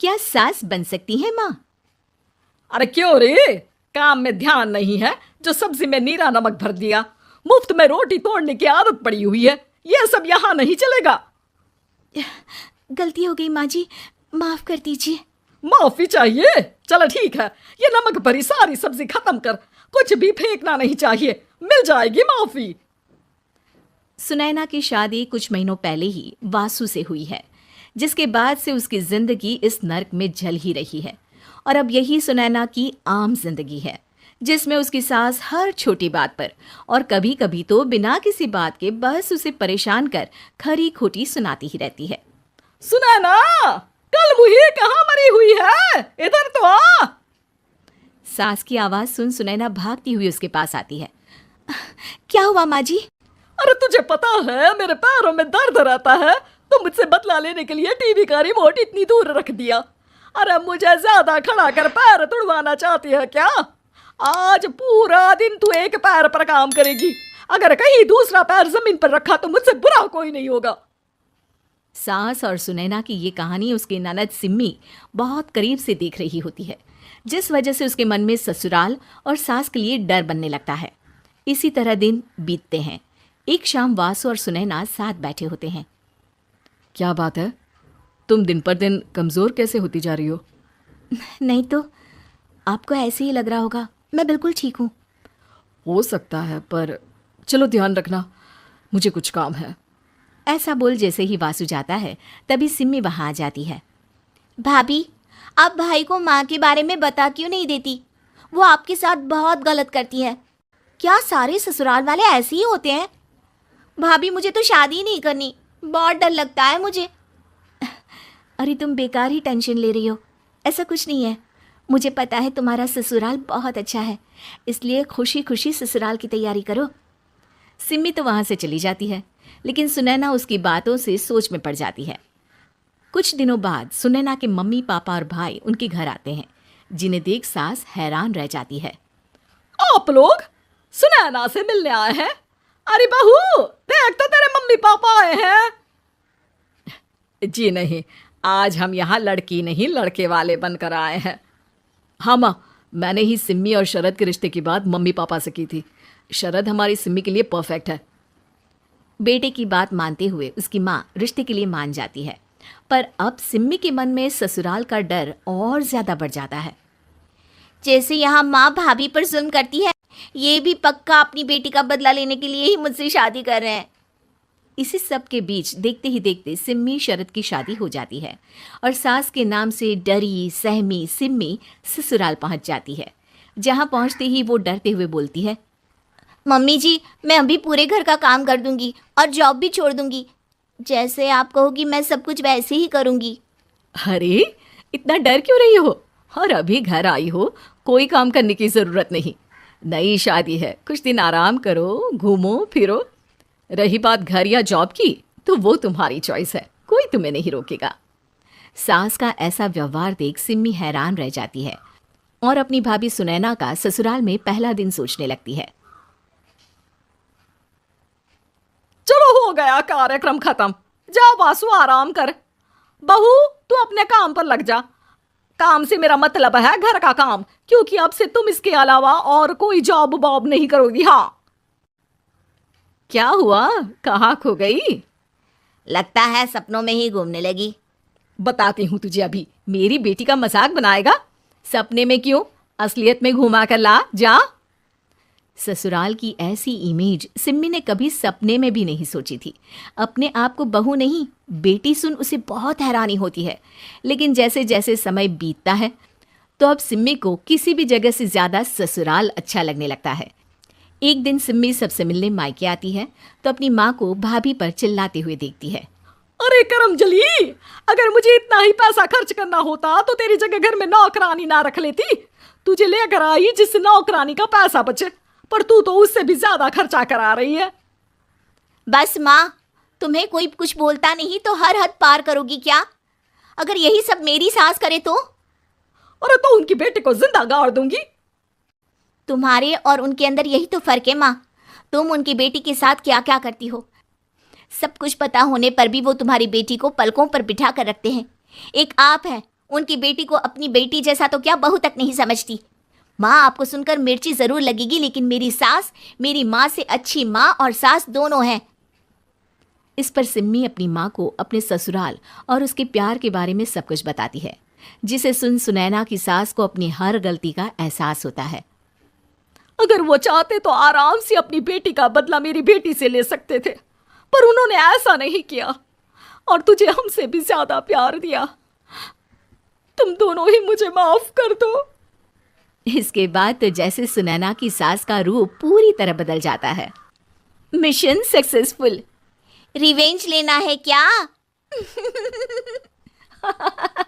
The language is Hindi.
क्या सास बन सकती है माँ? अरे क्यों रे, काम में ध्यान नहीं है जो सब्जी में नीरा नमक भर दिया। मुफ्त में रोटी तोड़ने की आदत पड़ी हुई है, ये सब यहाँ नहीं चलेगा। गलती हो गई माँ जी, माफ कर दीजिए। माफी चाहिए? चलो ठीक है, ये नमक भरी सारी सब्जी खत्म कर, कुछ भी फेंकना नहीं चाहिए, मिल जाएगी माफी। सुनैना की शादी कुछ महीनों पहले ही वासु से हुई है, जिसके बाद से उसकी जिंदगी इस नर्क में जल ही रही है। और अब यही सुनैना की आम जिंदगी है, जिसमें उसकी सास हर छोटी बात पर और कभी कभी तो बिना किसी बात के बस उसे परेशान कर खरी खोटी सुनाती ही रहती है। सुनैना, कल मुही कहाँ मरी हुई है, इधर तो आ। सास की आवाज सुन सुनैना भागती हुई उसके पास आती है। क्या हुआ माँ जी? अरे तुझे पता है मेरे पैरों में दर्द रहता है, तो मुझसे बदला लेने के लिए टीवी का रिमोट इतनी दूर रख दिया। अरे मुझे ज्यादा खड़ा कर पैर तुड़वाना चाहती है क्या? आज पूरा दिन तू एक पैर पर काम करेगी, अगर कहीं दूसरा पैर जमीन पर रखा तो मुझसे बुरा कोई नहीं होगा। सास और सुनैना की ये कहानी उसकी ननद सिम्मी बहुत करीब से देख रही होती है, जिस वजह से उसके मन में ससुराल और सास के लिए डर बनने लगता है। इसी तरह दिन बीतते हैं। एक शाम वासु और सुनैना साथ बैठे होते हैं। क्या बात है, तुम दिन पर दिन कमज़ोर कैसे होती जा रही हो? नहीं तो, आपको ऐसे ही लग रहा होगा, मैं बिल्कुल ठीक हूँ। हो सकता है, पर चलो ध्यान रखना, मुझे कुछ काम है। ऐसा बोल जैसे ही वासु जाता है तभी सिम्मी वहाँ आ जाती है। भाभी, आप भाई को माँ के बारे में बता क्यों नहीं देती? वो आपके साथ बहुत गलत करती है। क्या सारे ससुराल वाले ऐसे ही होते हैं? भाभी, मुझे तो शादी नहीं करनी, बहुत डर लगता है मुझे। अरे तुम बेकार ही टेंशन ले रही हो, ऐसा कुछ नहीं है। मुझे पता है तुम्हारा ससुराल बहुत अच्छा है, इसलिए खुशी खुशी ससुराल की तैयारी करो। सिम्मी तो वहाँ से चली जाती है, लेकिन सुनैना उसकी बातों से सोच में पड़ जाती है। कुछ दिनों बाद सुनैना के मम्मी पापा और भाई उनके घर आते हैं, जिन्हें देख सास हैरान रह जाती है। आप लोग सुनैना से मिलने आए हैं? अरे बहू, देख तो तेरे मम्मी पापा आए हैं। जी नहीं, आज हम यहाँ लड़की नहीं लड़के वाले बनकर आए हैं। हाँ माँ, मैंने ही सिम्मी और शरद के रिश्ते की बात मम्मी पापा से की थी। शरद हमारी सिम्मी के लिए परफेक्ट है। बेटे की बात मानते हुए उसकी माँ रिश्ते के लिए मान जाती है, पर अब सिम्मी के मन में ससुराल का डर और ज्यादा बढ़ जाता है। जैसे यहाँ माँ भाभी पर जुल्म करती है, ये भी पक्का अपनी बेटी का बदला लेने के लिए ही मुझसे शादी कर रहे हैं। इसी सब के बीच देखते ही देखते सिम्मी शरद की शादी हो जाती है और सास के नाम से डरी सहमी सिम्मी ससुराल पहुंच जाती है। जहां पहुंचते ही वो डरते हुए बोलती है, मम्मी जी, मैं अभी पूरे घर का काम कर दूंगी और जॉब भी छोड़ दूंगी। जैसे आप कहोगी मैं सब कुछ वैसे ही करूंगी। अरे इतना डर क्यों रही हो? और अभी घर आई हो, कोई काम करने की ज़रूरत नहीं। नई शादी है, कुछ दिन आराम करो, घूमो फिरो। रही बात घर या जॉब की, तो वो तुम्हारी चॉइस है, कोई तुम्हें नहीं रोकेगा। सास का ऐसा व्यवहार देख सिम्मी हैरान रह जाती है और अपनी भाभी सुनैना का ससुराल में पहला दिन सोचने लगती है। चलो हो गया कार्यक्रम खत्म, जा वासु आराम कर। बहू, तू अपने काम पर लग जा। काम से मेरा मतलब है घर का काम, क्योंकि अब से तुम इसके अलावा और कोई जॉब बॉब नहीं करोगी। हाँ। क्या हुआ, कहाँ खो गई? लगता है सपनों में ही घूमने लगी। बताती हूँ तुझे अभी। मेरी बेटी का मजाक बनाएगा? सपने में क्यों, असलियत में घुमा कर ला, जा। ससुराल की ऐसी इमेज सिम्मी ने कभी सपने में भी नहीं सोची थी। अपने आप को बहू नहीं, बेटी सुन उसे बहुत हैरानी होती है। लेकिन जैसे जैसे समय बीतता है तो अब सिम्मी को किसी भी जगह से ज़्यादा ससुराल अच्छा लगने लगता है। एक दिन सिम्मी सबसे मिलने मायके आती है तो अपनी माँ को भाभी पर चिल्लाते हुए देखती है। अरे करमजली, अगर मुझे इतना ही पैसा खर्च करना होता तो तेरी जगह घर में नौकरानी ना रख लेती। तुझे लेकर आई जिस नौकरानी का पैसा बचे, पर तू तो उससे भी ज्यादा खर्चा करा रही है। बस माँ, तुम्हें कोई कुछ बोलता नहीं तो हर हद पार करोगी क्या? अगर यही सब मेरी सास करे तो? अरे तो उनकी बेटी को जिंदा गाड़ दूंगी। तुम्हारे और उनके अंदर यही तो फर्क है माँ। तुम उनकी बेटी के साथ क्या क्या करती हो, सब कुछ पता होने पर भी वो तुम्हारी बेटी को पलकों पर बिठा कर रखते हैं। एक आप है, उनकी बेटी को अपनी बेटी जैसा तो क्या बहू तक नहीं समझती। माँ, आपको सुनकर मिर्ची जरूर लगेगी, लेकिन मेरी सास मेरी माँ से अच्छी माँ और सास दोनों हैं। इस पर सिम्मी अपनी माँ को अपने ससुराल और उसके प्यार के बारे में सब कुछ बताती है, जिसे सुन सुनैना की सास को अपनी हर गलती का एहसास होता है। अगर वो चाहते तो आराम से अपनी बेटी का बदला मेरी बेटी से ले सकते थे, पर उन्होंने ऐसा नहीं किया और तुझे हमसे भी ज्यादा प्यार दिया। तुम दोनों ही मुझे माफ कर दो। इसके बाद तो जैसे सुनैना की सास का रूप पूरी तरह बदल जाता है। Mission successful. रिवेंज लेना है क्या?